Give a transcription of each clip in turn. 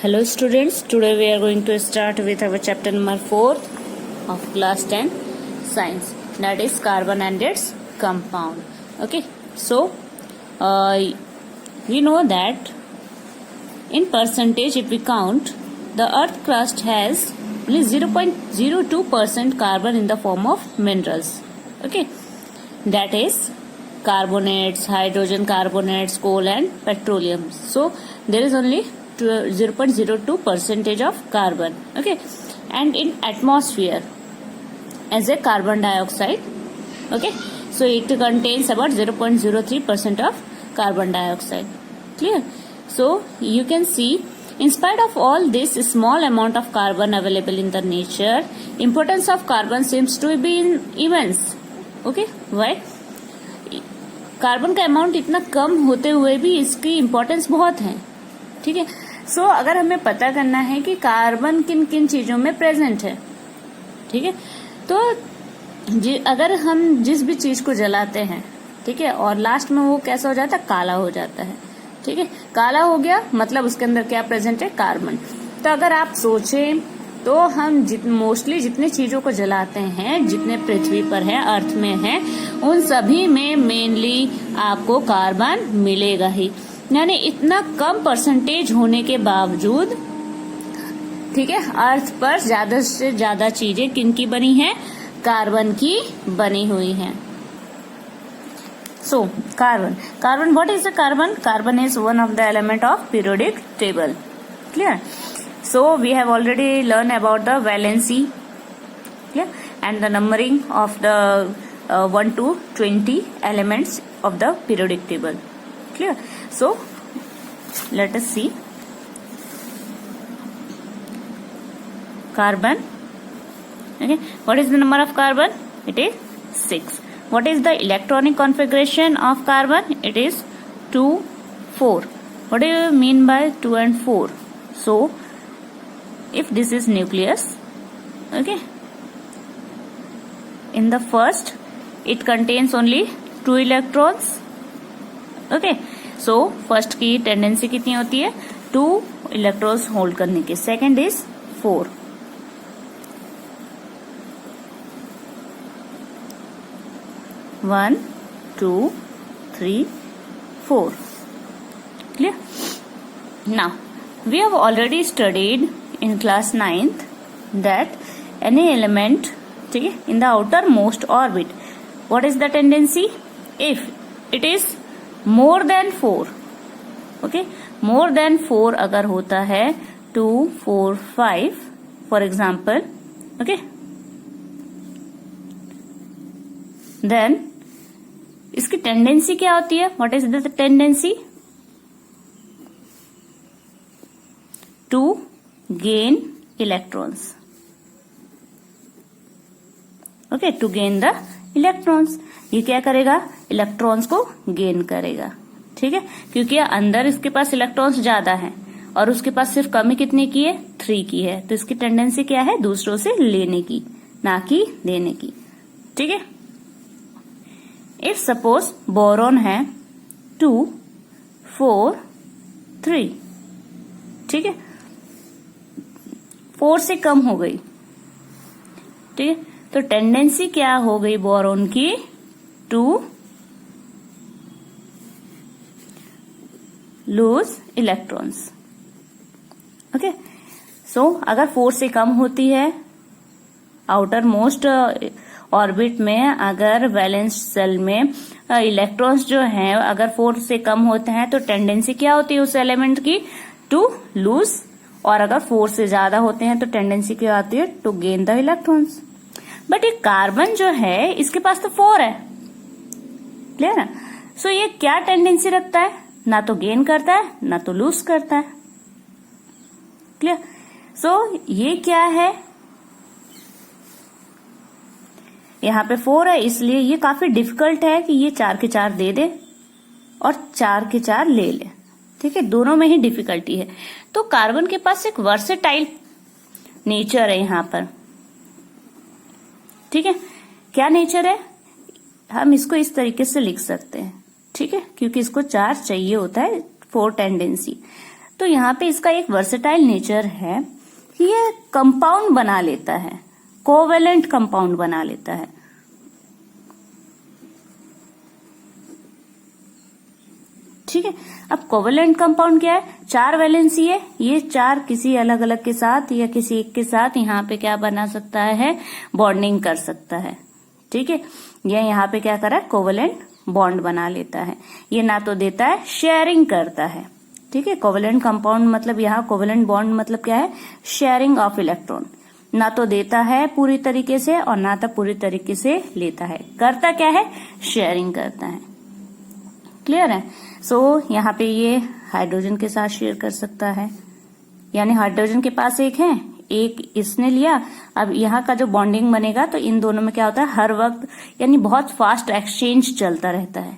Hello students, today we are going to start with our chapter number 4 of class 10 science, that is carbon and its compound. Okay, so we know that in percentage if we count, the earth crust has only 0.02% carbon in the form of minerals. Okay, that is carbonates, hydrogen carbonates, coal and petroleum. So there is only 0.02 percentage of carbon. Okay, and in atmosphere as a carbon dioxide. Okay, so it contains about 0.03% of carbon dioxide. Clear? So you can see, in spite of all this small amount of carbon available in the nature, importance of carbon seems to be immense. Okay, why? Carbon का amount इतना कम होते हुए भी इसकी importance बहुत है. ठीक है, सो अगर हमें पता करना है कि कार्बन किन किन चीजों में प्रेजेंट है, ठीक है, तो अगर हम जिस भी चीज को जलाते हैं, ठीक है, और लास्ट में वो कैसा हो जाता है, काला हो जाता है. ठीक है, काला हो गया मतलब उसके अंदर क्या प्रेजेंट है, कार्बन. तो अगर आप सोचें तो हम मोस्टली जितने चीजों को जलाते हैं, जितने पृथ्वी पर है, अर्थ में है, उन सभी में मेनली आपको कार्बन मिलेगा ही. यानी इतना कम परसेंटेज होने के बावजूद, ठीक है, अर्थ पर ज्यादा से ज्यादा चीजें किनकी बनी हैं, कार्बन की बनी हुई हैं. So carbon what is the carbon? Carbon is one of the element of periodic table. Clear? So we have already learned about the valency, yeah, and the numbering of the 1 to 20 elements of the periodic table. Clear? So let us see. Carbon. Okay, what is the number of carbon? It is 6. What is the electronic configuration of carbon? It is 2, 4. What do you mean by 2 and 4? So if this is nucleus, okay, in the first it contains only 2 electrons. Okay, so first की tendency कितनी होती है, 2 electrons hold करने की. Second is 4. One, 2, 3, 4. Clear? Now we have already studied in class 9th that any element, ठीक है, in the outermost orbit, what is the tendency? If it is more than 4, okay, more than 4 अगर होता है 2, 4, 5 for example, okay, then इसकी tendency क्या होती है? What is the tendency? To gain electrons. Okay, to gain the electrons. ये क्या करेगा? इलेक्ट्रॉन्स को गेन करेगा. ठीक है, क्योंकि अंदर इसके पास इलेक्ट्रॉन्स ज्यादा हैं और उसके पास सिर्फ कमी कितने की है, 3 की है. तो इसकी टेंडेंसी क्या है, दूसरों से लेने की, ना कि देने की. ठीक है, इफ सपोज बोरॉन है 2, 4, 3, ठीक है, 4 से कम हो गई. ठीक है, तो टेंडेंसी क्या हो गई बोरॉन की, टू लूज इलेक्ट्रॉन्स. ओके, सो अगर 4 से कम होती है आउटर मोस्ट ऑर्बिट में, अगर वैलेंस सेल में इलेक्ट्रॉन्स जो हैं अगर 4 से कम होते हैं, तो टेंडेंसी क्या होती है उस एलिमेंट की, टू लूज. और अगर 4 से ज्यादा होते हैं तो टेंडेंसी क्या आती है, to gain the electrons. But ये कार्बन जो है इसके पास तो 4 है. क्लियर है? सो ये क्या टेंडेंसी रखता है, ना तो गेन करता है ना तो लूज करता है. क्लियर? सो ये क्या है, यहाँ पे 4 है, इसलिए ये काफी डिफिकल्ट है कि ये 4 के 4 दे दे और 4 के 4 ले ले. ठीक है, दोनों में ही डिफिकल्टी है. तो कार्बन के पास एक वर्सेटाइल नेचर है यहाँ पर. ठीक है, क्या नेचर है, हम इसको इस तरीके से लिख सकते हैं. ठीक है, क्योंकि इसको 4 चाहिए होता है, 4 टेंडेंसी. तो यहाँ पे इसका एक वर्सेटाइल नेचर है कि ये कंपाउंड बना लेता है, कोवेलेंट कंपाउंड बना लेता है। ठीक है, अब कोवेलेंट कंपाउंड क्या है, 4 वैलेंसी है, ये 4 किसी अलग अलग के साथ या किसी एक के साथ यहाँ पे क्या बना सकता है, बॉन्डिंग कर सकता है। ठीक है, ये यहाँ पे क्या कर रहा है, कोवेलेंट बॉन्ड बना लेता है। ये ना तो देता है, शेयरिंग करता है। ठीक है, कोवेलेंट कंपाउंड मतलब यहाँ कोवेलेंट बॉन्ड मतलब क्या है, शेयरिंग ऑफ इलेक्ट्रॉन। ना तो देता है पूरी तरीके से और ना तो पूरी तरीके से लेता है, करता क्या है, शेयरिंग करता है। क्लियर है। सो यहाँ पे ये हाइड्रोजन के साथ शेयर कर सकता है, यानी हाइड्रोजन के पास एक है, एक इसने लिया। अब यहाँ का जो बॉन्डिंग बनेगा तो इन दोनों में क्या होता है, हर वक्त यानी बहुत फास्ट एक्सचेंज चलता रहता है।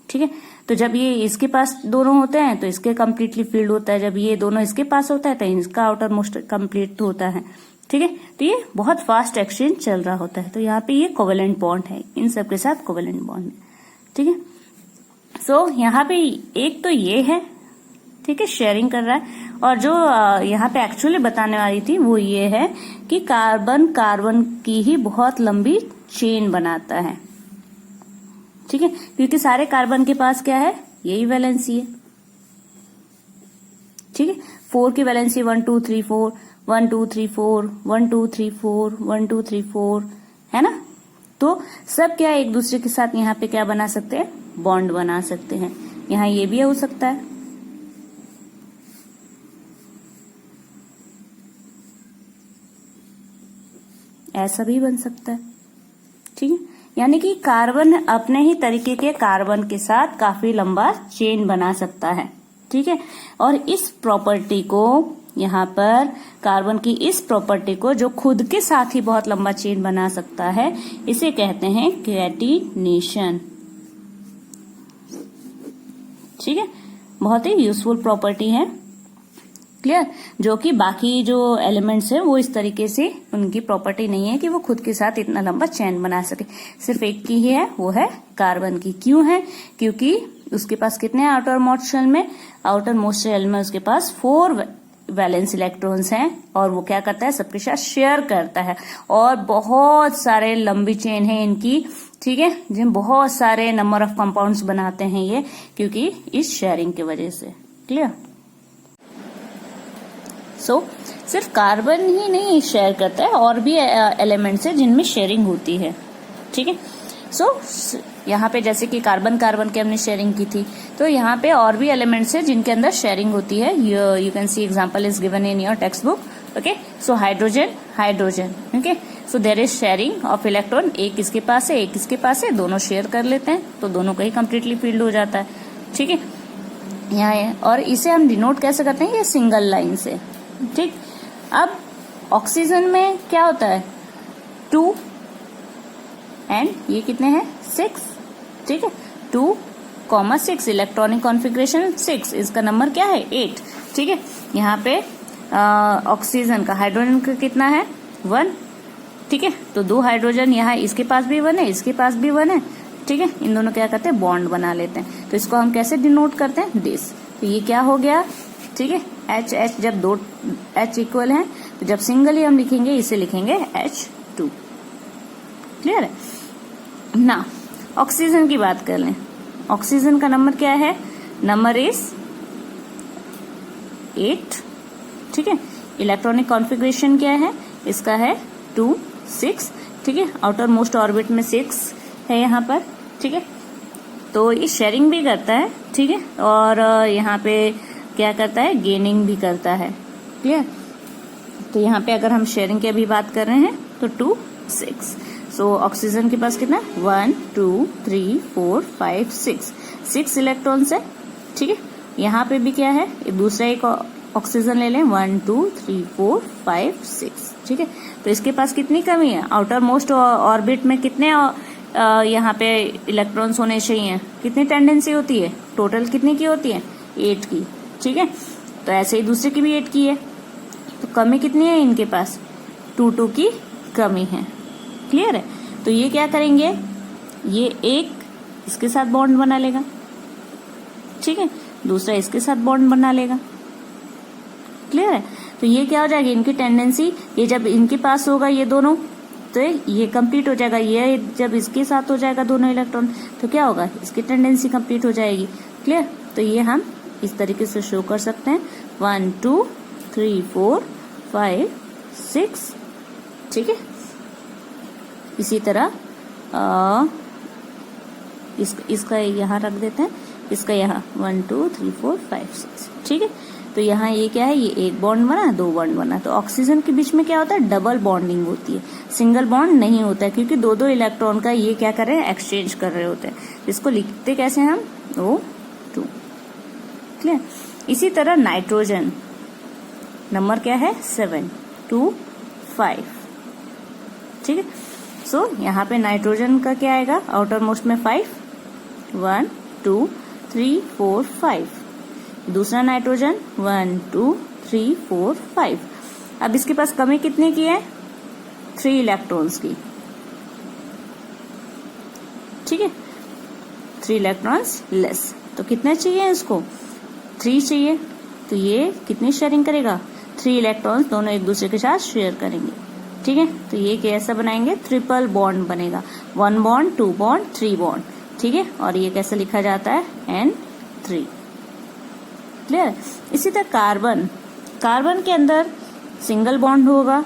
ठीक है, तो जब ये इसके पास दोनों होते हैं तो इसके कंप्लीटली फील्ड होता है, जब ये दोनों इसके पास होता है तो इसका आउटर मोस्ट कंप्लीट होता है। ठीक है, तो ये बहुत फास्ट एक्सचेंज चल रहा होता है। तो यहाँ पे ये कोवेलेंट बॉन्ड है, इन सब के साथ कोवेलेंट बॉन्ड है। ठीक है, सो यहाँ पे एक तो ये है, ठीक है, शेयरिंग कर रहा है। और जो यहाँ पे एक्चुअली बताने वाली थी वो ये है कि कार्बन कार्बन की ही बहुत लंबी चेन बनाता है। ठीक है, क्योंकि सारे कार्बन के पास क्या है, यही वैलेंसी है। ठीक है, 4 की वैलेंसी 1 2 3 4, 1 2 3 4, 1 2 3 4, 1 2 3 4 है ना। तो सब क्या एक दूसरे के साथ यहाँ पे क्या बना सकते हैं, बॉन्ड बना सकते हैं। यहाँ ये भी हो सकता है, ऐसा भी बन सकता है। ठीक है, यानी कि कार्बन अपने ही तरीके के कार्बन के साथ काफी लंबा चेन बना सकता है। ठीक है, और इस प्रॉपर्टी को यहाँ पर कार्बन की इस प्रॉपर्टी को जो खुद के साथ ही बहुत लंबा चेन बना सकता है, इसे कहते हैं कैटिनेशन। ठीक है, बहुत ही यूजफुल प्रॉपर्टी है। क्लियर, जो कि बाकी जो एलिमेंट्स हैं वो इस तरीके से उनकी प्रॉपर्टी नहीं है कि वो खुद के साथ इतना लंबा चेन बना सके। सिर्फ एक की ही है, वो है कार्बन की। क्यों है, क्योंकि उसके पास कितने आउटर मोस्ट शेल में, आउटर मोस्ट शेल में उसके पास 4 वैलेंस इलेक्ट्रॉन्स हैं और वो क्या करता है, सबके साथ शेयर करता है। और बहुत सारे लंबी चेन है इनकी। ठीक है, जिन बहुत सारे नंबर ऑफ कंपाउंड्स बनाते हैं ये, क्योंकि इस शेयरिंग की वजह से। क्लियर। सो सिर्फ कार्बन ही नहीं शेयर करता है, और भी एलिमेंट्स है जिनमें शेयरिंग होती है। ठीक है, सो यहाँ पे जैसे कि कार्बन कार्बन की हमने शेयरिंग की थी, तो यहाँ पे और भी एलिमेंट्स है जिनके अंदर शेयरिंग होती है। You can see example is given in your textbook. Okay, so hydrogen hydrogen, okay, so there is sharing of electron. एक इसके पास है, एक इसके पास है, दोनों शेयर कर लेते हैं तो दोनों का ही कंप्लीटली फील्ड हो जाता है। ठीक है, यहाँ है, और इसे हम डिनोट कैसे करते हैं, ये सिंगल लाइन से। ठीक, अब ऑक्सीजन में क्या होता है, 2 एंड ये कितने हैं, 6। ठीक है, 2,6 इलेक्ट्रॉनिक कॉन्फ़िगरेशन 6, इसका नंबर क्या है, 8। ठीक है, यहाँ पे ऑक्सीजन का, हाइड्रोजन का कितना है, 1। ठीक है, तो 2 हाइड्रोजन यहाँ, इसके पास भी 1 है, इसके पास भी 1 है। ठीक है, इन दोनों क्या करते हैं, बॉन्ड बना लेते हैं। तो इसको हम कैसे डिनोट करते हैं, दिस। तो ये क्या हो गया, ठीक है, H H, जब 2 H इक्वल है तो जब सिंगली हम लिखेंगे इसे लिखेंगे H2। क्लियर है ना। ऑक्सीजन की बात कर लें, ऑक्सीजन का नंबर क्या है, नंबर इज 8। ठीक है, इलेक्ट्रॉनिक कॉन्फ़िगरेशन क्या है, इसका है 2 6। ठीक है, आउटर मोस्ट ऑर्बिट में 6 है यहाँ पर। ठीक है, तो ये शेयरिंग भी करता है। ठीक है, और यहाँ पे क्या करता है, गेनिंग भी करता है। क्लियर, तो यहाँ पे अगर हम शेयरिंग की अभी बात कर रहे हैं तो 2 6। सो ऑक्सीजन के पास कितना, 1 2 3 4 5 6 इलेक्ट्रॉन्स है। ठीक है, यहाँ पे भी क्या है, दूसरा एक ऑक्सीजन ले लें, 1 2 3 4 5 6। ठीक है, तो इसके पास कितनी कमी है, आउटर मोस्ट ऑर्बिट में कितने यहाँ पे इलेक्ट्रॉन्स होने चाहिए, कितनी टेंडेंसी होती है, टोटल कितने की होती है, 8 की। ठीक है, तो ऐसे ही दूसरे की भी 8 की है, तो कमी कितनी है इनके पास, 2 2 की कमी है। क्लियर है, तो ये क्या करेंगे, ये एक इसके साथ बॉन्ड बना लेगा। ठीक है, दूसरा इसके साथ बॉन्ड बना लेगा। क्लियर है? तो ये क्या हो जाएगी, इनकी टेंडेंसी, ये जब इनके पास होगा ये दोनों तो ये कंप्लीट हो जाएगा, ये जब इसके साथ हो जाएगा दोनों इलेक्ट्रॉन तो क्या होगा, इसकी टेंडेंसी कंप्लीट हो जाएगी। क्लियर? तो ये हम इस तरीके से शो कर सकते हैं 1 2 3 4 5 6। ठीक है, इसी तरह इसका यहाँ रख देते हैं, इसका यहाँ 1 2 3 4 5 6। ठीक है, तो यहाँ ये क्या है, ये एक बॉन्ड बना, दो बॉन्ड बना। तो ऑक्सीजन के बीच में क्या होता है, डबल बॉन्डिंग होती है, सिंगल बॉन्ड नहीं होता है, क्योंकि दो दो इलेक्ट्रॉन का ये क्या कर रहे हैं, एक्सचेंज कर रहे होते हैं। इसको लिखते कैसे हम, O2। क्लियर? इसी तरह नाइट्रोजन नंबर क्या है 7 2 5। ठीक है, सो यहाँ पे नाइट्रोजन का क्या आएगा, आउटर मोस्ट में 5 1 2 3 4 5। दूसरा नाइट्रोजन 1 2 3 4 5। अब इसके पास कमी कितने की है, 3 इलेक्ट्रॉन्स की। ठीक है, 3 इलेक्ट्रॉन्स लेस, तो कितने चाहिए इसको, 3 चाहिए। तो ये कितनी शेयरिंग करेगा, 3 इलेक्ट्रॉन्स दोनों एक दूसरे के साथ शेयर करेंगे। ठीक है, तो ये कैसा बनाएंगे, ट्रिपल बॉन्ड बनेगा, 1 बॉन्ड 2 बॉन्ड 3 बॉन्ड। ठीक है, और ये कैसे लिखा जाता है, N3। क्लियर? इसी तरह कार्बन, कार्बन के अंदर सिंगल बॉन्ड होगा।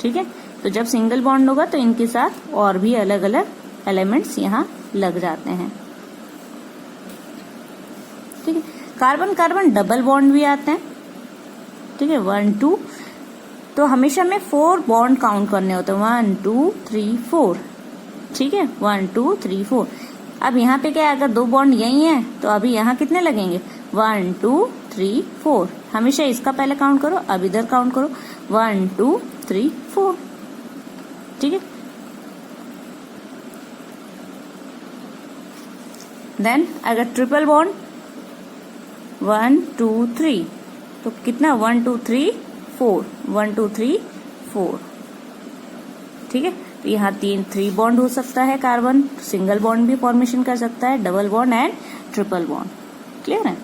ठीक है, तो जब सिंगल बॉन्ड होगा तो इनके साथ और भी अलग अलग एलिमेंट्स यहाँ लग जाते हैं। ठीक है, कार्बन कार्बन डबल बॉन्ड भी आते हैं। ठीक है, 1 2, तो हमेशा में 4 बॉन्ड काउंट करने होते हैं, 1 2 3 4। ठीक है, 1 2 3 4। अब यहाँ पे क्या है, अगर 2 बॉन्ड यही है तो अभी यहाँ कितने लगेंगे, 1 2 3 4। हमेशा इसका पहले काउंट करो, अब इधर काउंट करो, 1 2 3 4। ठीक है, देन अगर ट्रिपल बॉन्ड 1 2 3, तो कितना 1 2 3 4 1 2 3 4। ठीक है, तो यहाँ 3 बॉन्ड हो सकता है कार्बन, सिंगल बॉन्ड भी फॉर्मेशन कर सकता है, double bond and triple bond. Clear है?